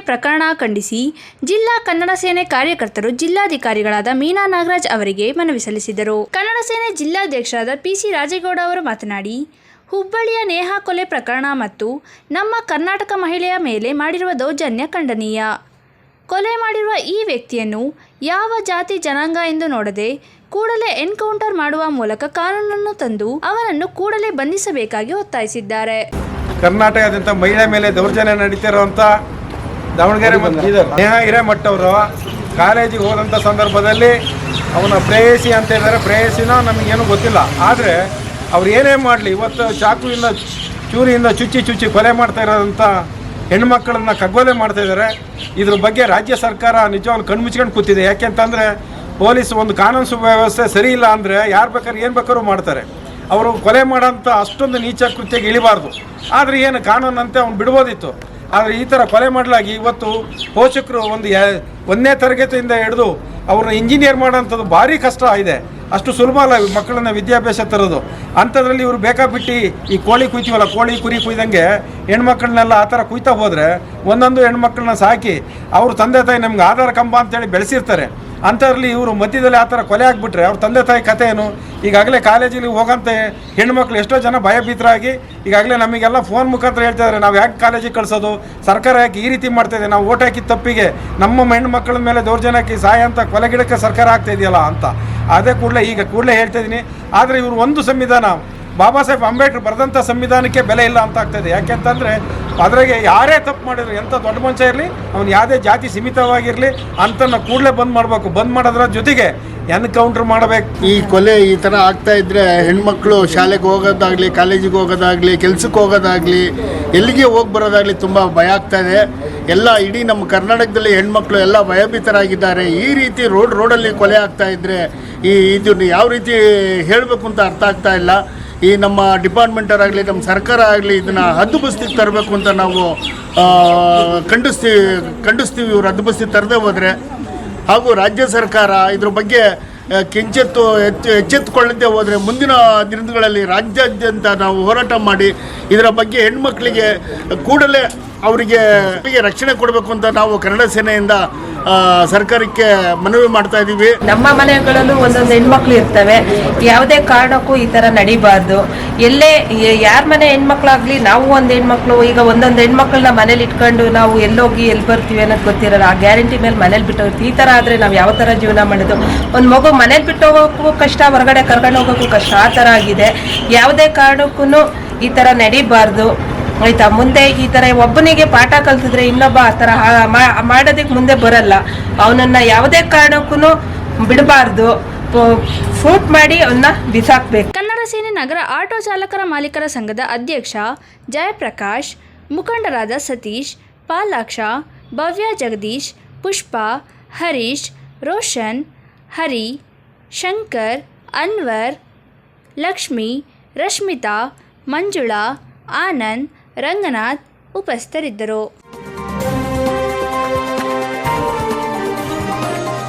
ಪ್ರಕರಣ ಖಂಡಿಸಿ ಜಿಲ್ಲಾ ಕನ್ನಡ ಸೇನೆ ಕಾರ್ಯಕರ್ತರು ಜಿಲ್ಲಾಧಿಕಾರಿಗಳಾದ ಮೀನಾ ನಾಗರಾಜ್ ಅವರಿಗೆ ಮನವಿ ಸಲ್ಲಿಸಿದರು. ಕನ್ನಡ ಸೇನೆ ಜಿಲ್ಲಾಧ್ಯಕ್ಷರಾದ PC ರಾಜೇಗೌಡ ಅವರು ಮಾತನಾಡಿ, ಹುಬ್ಬಳ್ಳಿಯ ನೇಹಾ ಕೊಲೆ ಪ್ರಕರಣ ಮತ್ತು ನಮ್ಮ ಕರ್ನಾಟಕ ಮಹಿಳೆಯ ಮೇಲೆ ಮಾಡಿರುವ ದೌರ್ಜನ್ಯ ಖಂಡನೀಯ. ಕೊಲೆ ಮಾಡಿರುವ ಈ ವ್ಯಕ್ತಿಯನ್ನು ಯಾವ ಜಾತಿ ಜನಾಂಗ ಎಂದು ನೋಡದೆ ಕೂಡಲೇ ಎನ್ಕೌಂಟರ್ ಮಾಡುವ ಮೂಲಕ ಕಾನೂನನ್ನು ತಂದು ಅವನನ್ನು ಕೂಡಲೇ ಬಂಧಿಸಬೇಕಾಗಿ ಒತ್ತಾಯಿಸಿದ್ದಾರೆ. ಕರ್ನಾಟಕದಂತ ಮಹಿಳೆ ಮೇಲೆ ದೌರ್ಜನ್ಯ ನಡೀತಿರುವಂಥ ದಾವಣಗೆರೆ ನೇಹಾ ಹಿರೇಮಠ ಅವರು ಕಾಲೇಜಿಗೆ ಹೋದಂಥ ಸಂದರ್ಭದಲ್ಲಿ ಅವನ ಪ್ರೇಯಸಿ ಅಂತ ಇದ್ದಾರೆ. ಪ್ರೇಯಸಿನ ನಮಗೇನು ಗೊತ್ತಿಲ್ಲ. ಆದರೆ ಅವ್ರು ಏನೇ ಮಾಡಲಿ, ಇವತ್ತು ಚಾಕುವಿಂದ ಚೂರಿಯಿಂದ ಚುಚ್ಚಿ ಕೊಲೆ ಮಾಡ್ತಾ ಇರೋದಂಥ ಹೆಣ್ಮಕ್ಳನ್ನ ಕಗ್ಗೊಲೆ ಮಾಡ್ತಾ ಇದ್ದಾರೆ. ಇದ್ರ ಬಗ್ಗೆ ರಾಜ್ಯ ಸರ್ಕಾರ ನಿಜವಾಗ್ಲೂ ಕಣ್ಮುಚ್ಕೊಂಡು ಕೂತಿದೆ. ಯಾಕೆಂತಂದರೆ ಪೊಲೀಸ್ ಒಂದು ಕಾನೂನು ಸುವ್ಯವಸ್ಥೆ ಸರಿ ಇಲ್ಲ ಅಂದರೆ ಯಾರು ಬೇಕಾದ್ರೆ ಏನು ಬೇಕಾದ್ರೂ ಮಾಡ್ತಾರೆ. ಅವರು ಕೊಲೆ ಮಾಡೋಂಥ ಅಷ್ಟೊಂದು ನೀಚ ಕೃತ್ಯಕ್ಕೆ ಇಳಿಬಾರ್ದು. ಆದರೆ ಏನು ಕಾನೂನಂತೆ ಅವ್ನು ಬಿಡ್ಬೋದಿತ್ತು. ಆದರೆ ಈ ಥರ ಕೊಲೆ ಮಾಡಲಾಗಿ ಇವತ್ತು ಪೋಷಕರು ಒಂದನೇ ತರಗತಿಯಿಂದ ಹಿಡಿದು ಅವ್ರನ್ನ ಇಂಜಿನಿಯರ್ ಮಾಡೋಂಥದ್ದು ಭಾರಿ ಕಷ್ಟ ಇದೆ. ಅಷ್ಟು ಸುಲಭ ಅಲ್ಲ ಮಕ್ಕಳನ್ನ ವಿದ್ಯಾಭ್ಯಾಸ ತರೋದು. ಅಂಥದ್ರಲ್ಲಿ ಇವರು ಬೇಕಾಬಿಟ್ಟು ಈ ಕೋಳಿ ಕುಯ್ತೀವಲ್ಲ, ಕೋಳಿ ಕುರಿ ಕುಯ್ದಂಗೆ ಹೆಣ್ಮಕ್ಳನ್ನೆಲ್ಲ ಆ ಥರ ಕುಯ್ತಾ ಹೋದರೆ ಒಂದೊಂದು ಹೆಣ್ಮಕ್ಳನ್ನ ಸಾಕಿ ಅವ್ರ ತಂದೆ ತಾಯಿ ನಮ್ಗೆ ಆಧಾರ ಕಂಬ ಅಂತೇಳಿ ಬೆಳೆಸಿರ್ತಾರೆ. ಅಂಥದ್ರಲ್ಲಿ ಇವರು ಮಧ್ಯದಲ್ಲಿ ಆ ಥರ ಕೊಲೆ ಆಗಿಬಿಟ್ರೆ ಅವ್ರ ತಂದೆ ತಾಯಿ ಕಥೆ ಏನು? ಈಗಾಗಲೇ ಕಾಲೇಜಿಗೆ ಹೋಗೋಂಥ ಹೆಣ್ಮಕ್ಳು ಎಷ್ಟೋ ಜನ ಭಯಭೀತರಾಗಿ ಈಗಾಗಲೇ ನಮಗೆಲ್ಲ ಫೋನ್ ಮುಖಾಂತರ ಹೇಳ್ತಾ ಇದ್ದಾರೆ, ನಾವು ಯಾಕೆ ಕಾಲೇಜಿಗೆ ಕಳಿಸೋದು, ಸರ್ಕಾರ ಯಾಕೆ ಈ ರೀತಿ ಮಾಡ್ತಾಯಿದೆ, ನಾವು ಓಟ್ ಹಾಕಿದ ತಪ್ಪಿಗೆ ನಮ್ಮ ಹೆಣ್ಮಕ್ಳ ಮೇಲೆ ದೌರ್ಜನ್ಯಕ್ಕೆ ಸಹಾಯ ಅಂತ ಕೊಲೆಗಿಡಕ್ಕೆ ಸರ್ಕಾರ ಆಗ್ತಾ ಇದೆಯಲ್ಲ ಅಂತ. ಅದೇ ಕೂಡಲೇ ಹೇಳ್ತಾ ಇದ್ದೀನಿ. ಆದರೆ ಇವರು ಒಂದು ಸಂವಿಧಾನ, ಬಾಬಾ ಸಾಹೇಬ್ ಅಂಬೇಡ್ಕರ್ ಬರೆದಂಥ ಸಂವಿಧಾನಕ್ಕೆ ಬೆಲೆ ಇಲ್ಲ ಅಂತ ಆಗ್ತಾಯಿದೆ. ಯಾಕೆಂತಂದರೆ ಅದ್ರಾಗೆ ಯಾರೇ ತಪ್ಪು ಮಾಡಿದ್ರು, ಎಂಥ ದೊಡ್ಡ ಮನುಷ್ಯ ಇರಲಿ, ಅವ್ನು ಯಾವುದೇ ಜಾತಿ ಸೀಮಿತವಾಗಿರಲಿ ಅಂತನ್ನ ಕೂಡಲೇ ಬಂದ್ ಮಾಡಬೇಕು. ಬಂದ್ ಮಾಡೋದ್ರ ಜೊತೆಗೆ ಎನ್ಕೌಂಟರ್ ಮಾಡಬೇಕು. ಈ ಕೊಲೆ ಈ ಥರ ಆಗ್ತಾ ಇದ್ದರೆ ಹೆಣ್ಮಕ್ಳು ಶಾಲೆಗೆ ಹೋಗೋದಾಗಲಿ, ಕಾಲೇಜಿಗೆ ಹೋಗೋದಾಗಲಿ, ಕೆಲ್ಸಕ್ಕೆ ಹೋಗೋದಾಗಲಿ, ಎಲ್ಲಿಗೆ ಹೋಗಿ ಬರೋದಾಗಲಿ ತುಂಬ ಭಯ ಆಗ್ತಾ ಇದೆ. ಎಲ್ಲ ಇಡೀ ನಮ್ಮ ಕರ್ನಾಟಕದಲ್ಲಿ ಹೆಣ್ಮಕ್ಳು ಎಲ್ಲ ಭಯಭೀತರಾಗಿದ್ದಾರೆ. ಈ ರೀತಿ ರೋಡಲ್ಲಿ ಕೊಲೆ ಆಗ್ತಾ ಇದ್ದರೆ ಇದನ್ನು ಯಾವ ರೀತಿ ಹೇಳಬೇಕು ಅಂತ ಅರ್ಥ ಆಗ್ತಾ ಇಲ್ಲ. ಈ ನಮ್ಮ ಡಿಪಾರ್ಟ್ಮೆಂಟರಾಗಲಿ, ನಮ್ಮ ಸರ್ಕಾರ ಆಗಲಿ ಇದನ್ನು ಹದ್ದುಬಸ್ತಿಗೆ ತರಬೇಕು ಅಂತ ನಾವು ಖಂಡಿಸ್ತೀವಿ. ಇವರು ಹದ್ದುಬಸ್ತಿಗೆ ತರದೇ ಹೋದರೆ, ಹಾಗೂ ರಾಜ್ಯ ಸರ್ಕಾರ ಇದ್ರ ಬಗ್ಗೆ ಎಚ್ಚೆತ್ತುಕೊಳ್ಳದೆ ಹೋದರೆ ಮುಂದಿನ ದಿನಗಳಲ್ಲಿ ರಾಜ್ಯಾದ್ಯಂತ ನಾವು ಹೋರಾಟ ಮಾಡಿ ಇದರ ಬಗ್ಗೆ ಹೆಣ್ಮಕ್ಳಿಗೆ ಕೂಡಲೇ ಅವರಿಗೆ ರಕ್ಷಣೆ ಕೊಡಬೇಕು ಅಂತ ನಾವು ಕನ್ನಡ ಸೇನೆಯಿಂದ ಸರ್ಕಾರಕ್ಕೆ ಮನವಿ ಮಾಡ್ತಾ ಇದ್ದೀವಿ. ನಮ್ಮ ಮನೆಗಳಲ್ಲೂ ಒಂದೊಂದು ಹೆಣ್ಮಕ್ಳು ಇರ್ತವೆ. ಯಾವುದೇ ಕಾರಣಕ್ಕೂ ಈ ಥರ ನಡಿಬಾರ್ದು. ಎಲ್ಲೇ ಯಾರ ಮನೆ ಹೆಣ್ಮಕ್ಳಾಗಲಿ, ನಾವು ಒಂದು ಹೆಣ್ಮಕ್ಳು ಈಗ ಒಂದೊಂದು ಹೆಣ್ಮಕ್ಳನ್ನ ಮನೇಲಿ ಇಟ್ಕೊಂಡು ನಾವು ಎಲ್ಲೋಗಿ ಎಲ್ಲಿ ಬರ್ತೀವಿ ಅನ್ನೋದು ಗೊತ್ತಿರಲ್ಲ. ಆ ಗ್ಯಾರಂಟಿ ಮೇಲೆ ಮನೇಲಿ ಬಿಟ್ಟೋಗ್ತೀವಿ. ಈ ಥರ ಆದರೆ ನಾವು ಯಾವ ಥರ ಜೀವನ ಮಾಡೋದು? ಒಂದು ಮಗು ಮನೇಲಿ ಬಿಟ್ಟು ಹೋಗೋಕ್ಕೂ ಕಷ್ಟ, ಹೊರಗಡೆ ಕರ್ಕೊಂಡು ಹೋಗೋಕ್ಕೂ ಕಷ್ಟ. ಆ ಥರ ಆಗಿದೆ. ಯಾವುದೇ ಕಾರಣಕ್ಕೂ ಈ ಥರ ನಡಿಬಾರ್ದು ಆಯಿತಾ. ಮುಂದೆ ಈ ಥರ ಒಬ್ಬನಿಗೆ ಪಾಠ ಕಲ್ತಿದ್ರೆ ಇನ್ನೊಬ್ಬ ಆ ಥರ ಮಾಡೋದಕ್ಕೆ ಮುಂದೆ ಬರಲ್ಲ. ಅವನನ್ನು ಯಾವುದೇ ಕಾರಣಕ್ಕೂ ಬಿಡಬಾರ್ದು. ಫೋಟ್ ಮಾಡಿ ಅವನ್ನ ಬಿಸಾಕ್ಬೇಕು. ಕನ್ನಡ ಸೇನೆ ನಗರ ಆಟೋ ಚಾಲಕರ ಮಾಲೀಕರ ಸಂಘದ ಅಧ್ಯಕ್ಷ ಜಯಪ್ರಕಾಶ್, ಮುಖಂಡರಾದ ಸತೀಶ್, ಪಾಲಾಕ್ಷ, ಭವ್ಯ, ಜಗದೀಶ್, ಪುಷ್ಪ, ಹರೀಶ್, ರೋಷನ್, ಹರಿ, ಶಂಕರ್, ಅನ್ವರ್, ಲಕ್ಷ್ಮಿ, ರಶ್ಮಿತಾ, ಮಂಜುಳಾ, ಆನಂದ್, ರಂಗನಾಥ್ ಉಪಸ್ಥಿತರಿದ್ದರು.